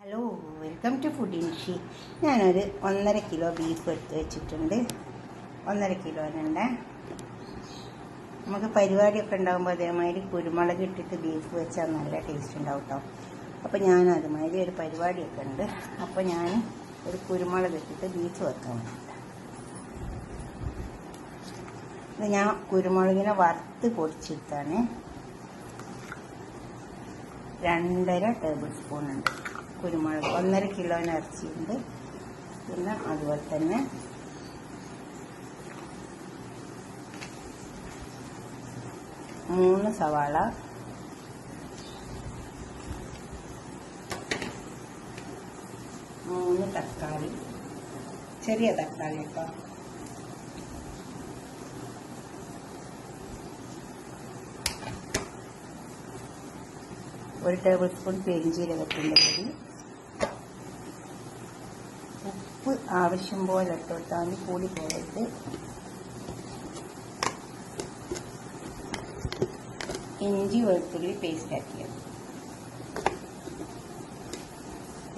Hello, welcome to food ഇൻഷി. ഞാനൊരു 1.5 kilo beef എടുത്ത് വെച്ചിട്ടുണ്ട്. 1.5 കിലോനുണ്ട്. നമുക്ക് പരിപാടിയൊക്കെ ഉണ്ടാകുമ്പോൾ അതേമാതിരി കുരുമുളക് ഇട്ടിട്ട് ബീഫ് വെച്ചാൽ നല്ല ടേസ്റ്റ് ഉണ്ടാവും കേട്ടോ. അപ്പോൾ ഞാൻ അതുമാതിരി ഒരു പരിപാടിയൊക്കെ ഉണ്ട്. അപ്പോൾ ഞാൻ ഒരു കുരുമുളക് ഇട്ടിട്ട് ബീഫ് വെക്കാൻ വേണ്ടിയിട്ട് ഞാൻ കുരുമുളകിനെ വറുത്ത് പൊടിച്ചെടുത്താണ്. 2.5 ടേബിൾ സ്പൂൺ ഉണ്ട് കുരുമുളക്. 1.5 കിലോന് ഇറച്ചിയുണ്ട്. പിന്നെ അതുപോലെ തന്നെ 3 സവാള, 3 തക്കാളി, ചെറിയ തക്കാളി കേട്ടോ, ഒരു ടേബിൾ സ്പൂൺ പെരിഞ്ജീരകത്തിൻ്റെ പൊടി, ഉപ്പ് ആവശ്യം പോലെ ഇട്ടുകൊടുത്താൽ കൂടി പോയിട്ട്, ഇഞ്ചി വെളുത്തുള്ളി പേസ്റ്റ് ആക്കിയത്.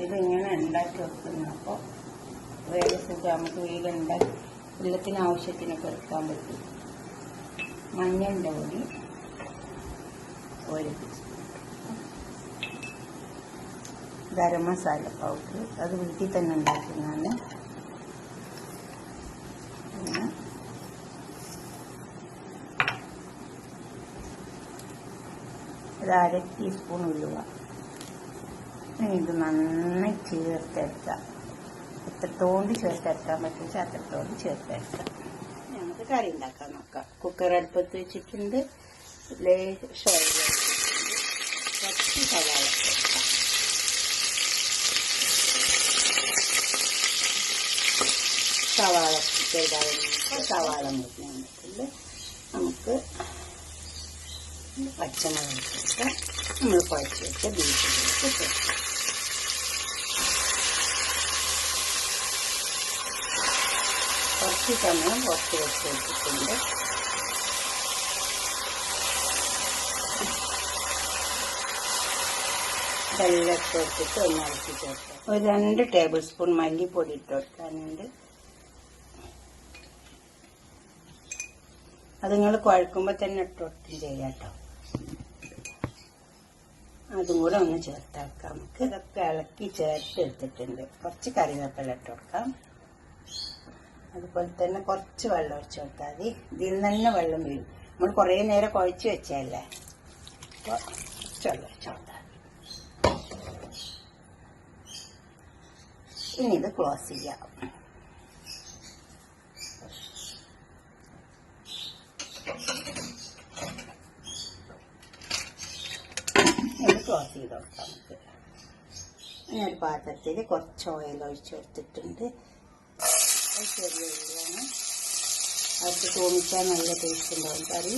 ഇതിങ്ങനെ ഉണ്ടാക്കി വെക്കുന്നത്. അപ്പോൾ വേറെ സുഖം നമുക്ക് വീടുണ്ടാക്കി വെള്ളത്തിന് ആവശ്യത്തിനൊക്കെ എടുക്കാൻ പറ്റും. മഞ്ഞളിൻ്റെ പൊടി 1 ടീസ്പൂൺ, ഗരം മസാല പൗഡർ, അത് വീട്ടിൽ തന്നെ ഉണ്ടാക്കുന്നതാണ്. പിന്നെ ഒരു 1/2 ടീസ്പൂൺ ഉലുവ. ഇത് നന്നായി ചേർത്തെടുക്കാം. എത്രത്തോണ്ട് ചേർത്തെടുക്കാൻ പറ്റും അത്രത്തോണ്ട് ചേർത്തെടുക്കാം. നമുക്ക് കറി ഉണ്ടാക്കാൻ നോക്കാം. കുക്കർ അടുപ്പത്ത് വെച്ചിട്ടുണ്ട്. ലേശം ഓയിൽ വെച്ചിട്ടുണ്ട്. കുറച്ച് സവാള ചേർക്കാം. സവാള ചെയ്താൽ സവാള മുറിഞ്ഞിട്ടുണ്ട്. നമുക്ക് പച്ചമുളക് ചേർക്കാം. നമ്മൾ കുഴച്ച് വെച്ച ബീഫിലേക്ക് ചേർക്കാം. കുറച്ച് സമയം പുറത്ത് വെച്ച് വെച്ചിട്ടുണ്ട്. ഇതെല്ലാം ഇട്ട് വെച്ചിട്ട് ഒന്ന് ഇറക്കി ചേർക്കാം. ഒരു 2 ടേബിൾ സ്പൂൺ മല്ലിപ്പൊടി ഇട്ട് കൊടുക്കാനുണ്ട്. അത് നിങ്ങൾ കുഴക്കുമ്പോൾ തന്നെ ഇട്ട് കൊടുക്കും ചെയ്യാം കേട്ടോ. അതും കൂടെ ഒന്ന് ചേർത്താക്കാം. നമുക്ക് ഇതൊക്കെ ഇളക്കി ചേർത്ത് എടുത്തിട്ടുണ്ട്. കുറച്ച് കറിവേപ്പില ഇട്ട് കൊടുക്കാം. അതുപോലെ തന്നെ കുറച്ച് വെള്ളം ഒഴിച്ച് കൊടുത്താൽ മതി. ഇതിൽ തന്നെ വെള്ളം വീഴും. നമ്മൾ കുറേ നേരം കുഴച്ച് വെച്ചല്ലേ, അപ്പോൾ കുറച്ച് വെള്ളം ഒഴിച്ച് കൊടുത്താൽ മതി. ഇനി ഇത് ക്ലോസ് ചെയ്യാം. ക്ലോസ് ചെയ്ത് കൊടുക്കാം. നമുക്ക് ഞാനൊരു പാത്രത്തിൽ കുറച്ച് ഓയിൽ ഒഴിച്ച് കൊടുത്തിട്ടുണ്ട്. ചെറിയ ഉള്ളിയാണ്. അത് തോന്നിച്ചാൽ നല്ല ടേസ്റ്റ് ഉണ്ടാവും കറി.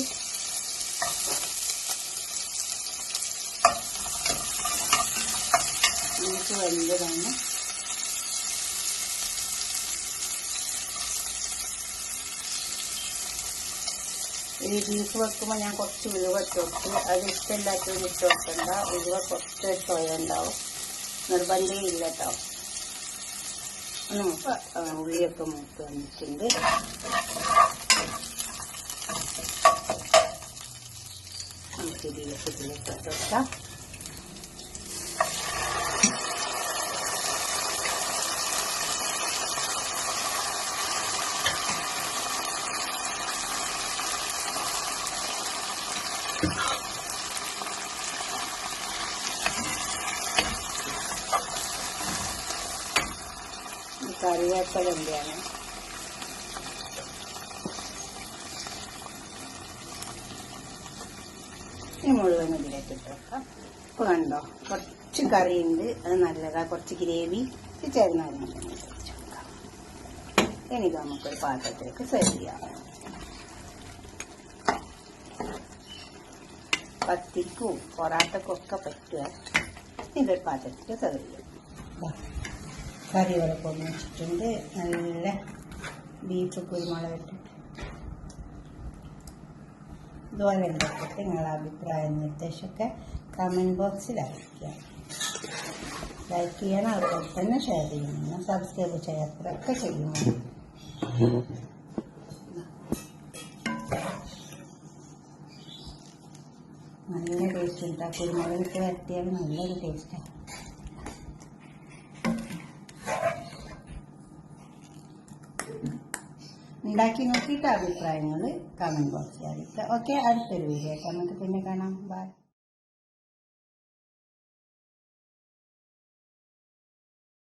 ബീഫ് വലുതാണ്. ഈ ബീഫ് വെക്കുമ്പോൾ ഞാൻ കുറച്ച് ഉലുവ ഇട്ട് കൊടുത്തു. അത് ഇഷ്ടമില്ലാത്തത് ഇട്ട് വെക്കണ്ട. ഉലുവ കുറച്ച് ചോയ ഉണ്ടാവും. നിർബന്ധം ഇല്ല കേട്ടോ. നമുക്ക് ഉള്ളിയൊക്കെ മൂത്ത് വന്നിട്ടുണ്ട്. നമുക്ക് ഇതിലേക്ക് ഇട്ട് കൊടുക്കാം. കറിവേപ്പില എന്താണ് ഈ മുഴുവൻ ഇതിലേക്ക് ഇട്ട് വെക്കാം. ഇപ്പൊ കണ്ടോ, കുറച്ച് കറിയുണ്ട്. അത് നല്ലതാ. കുറച്ച് ഗ്രേവി ചേർന്നാൽ വെച്ച് വെക്കാം. ഇനി നമുക്കൊരു പാത്രത്തിലേക്ക് സെർവ് ചെയ്യാം. പത്തിക്കും പൊറാട്ടക്കൊക്കെ പറ്റുക. ഇതൊരു പാത്രത്തിൽ സെർവ് ചെയ്യാം. കറികളൊക്കെ ഒന്ന് വെച്ചിട്ടുണ്ട്. നല്ല ബീഫ് കുരുമുളക് ഇട്ടിട്ട് ഇതുപോലെ ഉണ്ടാക്കിയിട്ട് നിങ്ങളുടെ അഭിപ്രായ നിർദ്ദേശമൊക്കെ കമൻറ്റ് ബോക്സിൽ അറിയിക്കുക. ലൈക്ക് ചെയ്യണം, അതുപോലെ തന്നെ ഷെയർ ചെയ്യണം, സബ്സ്ക്രൈബ് ചെയ്യാത്തവരൊക്കെ ചെയ്യണം. നല്ല ടേസ്റ്റ് ഉണ്ടാകും. കുരുമുളകിട്ട് വരട്ടിയാൽ നല്ലൊരു ടേസ്റ്റാണ്. ഉണ്ടാക്കി നോക്കിയിട്ട് അഭിപ്രായങ്ങൾ കമൻറ്റ് ബോക്സിൽ അറിയിക്കുക. ഓക്കെ, അടുത്തൊരു വീഡിയോ ആയിട്ട് നമുക്ക് പിന്നെ കാണാം. ബൈ.